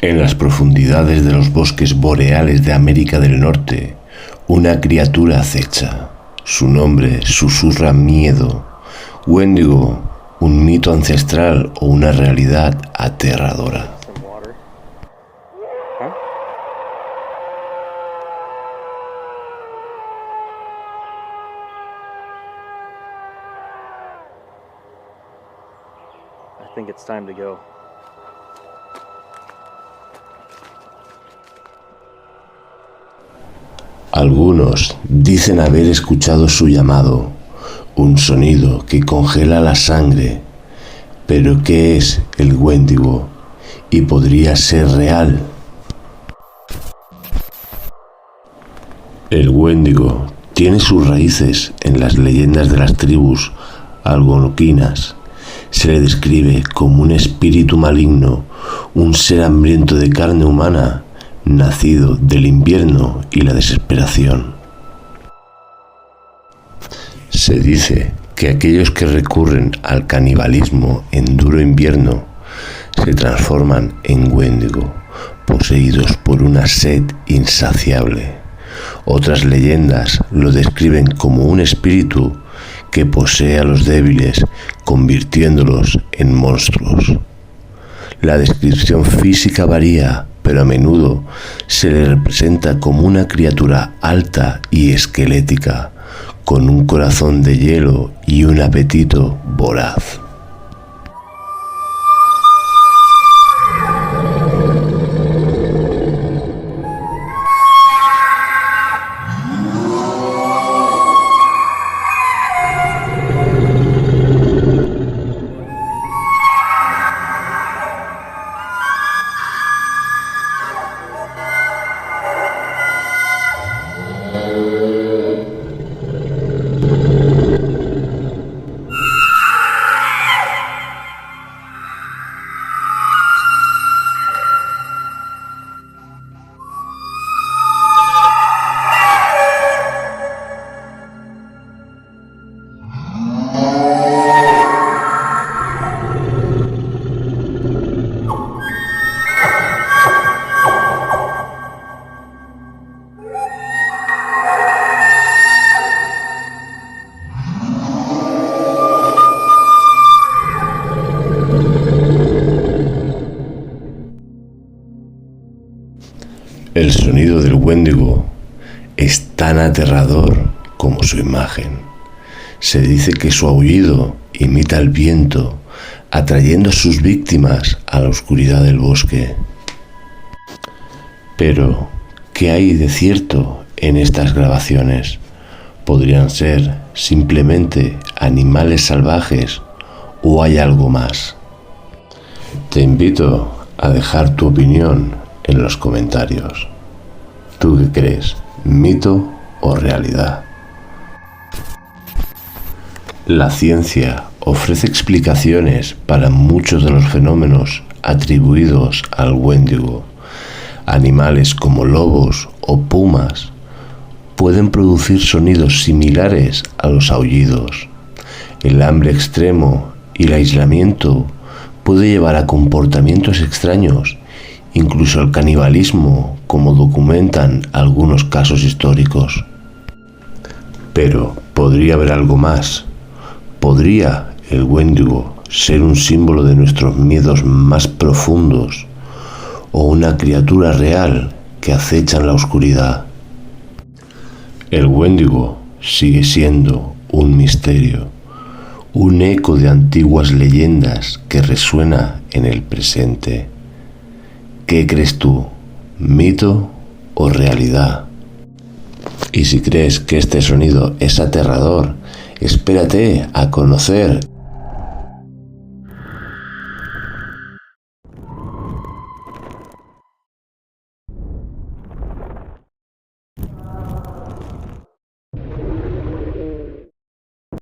En las profundidades de los bosques boreales de América del Norte, una criatura acecha. Su nombre susurra miedo. Wendigo, un mito ancestral o una realidad aterradora. I think it's time to go. Algunos dicen haber escuchado su llamado, un sonido que congela la sangre. Pero ¿qué es el Wendigo? ¿Y podría ser real? El Wendigo tiene sus raíces en las leyendas de las tribus algonquinas. Se le describe como un espíritu maligno, un ser hambriento de carne humana, nacido del invierno y la desesperación. Se dice que aquellos que recurren al canibalismo en duro invierno se transforman en Wendigo, poseídos por una sed insaciable. Otras leyendas lo describen como un espíritu que posee a los débiles, convirtiéndolos en monstruos. La descripción física varía, pero a menudo se le representa como una criatura alta y esquelética, con un corazón de hielo y un apetito voraz. El sonido del Wendigo es tan aterrador como su imagen. Se dice que su aullido imita el viento, atrayendo a sus víctimas a la oscuridad del bosque. Pero, ¿qué hay de cierto en estas grabaciones? ¿Podrían ser simplemente animales salvajes o hay algo más? Te invito a dejar tu opinión en los comentarios. ¿Tú qué crees? ¿Mito o realidad? La ciencia ofrece explicaciones para muchos de los fenómenos atribuidos al Wendigo. Animales como lobos o pumas pueden producir sonidos similares a los aullidos. El hambre extremo y el aislamiento puede llevar a comportamientos extraños, incluso al canibalismo, como documentan algunos casos históricos. Pero ¿podría haber algo más? ¿Podría el Wendigo ser un símbolo de nuestros miedos más profundos o una criatura real que acecha en la oscuridad? El Wendigo sigue siendo un misterio, un eco de antiguas leyendas que resuena en el presente. ¿Qué crees tú? ¿Mito o realidad? Y si crees que este sonido es aterrador, espérate a conocer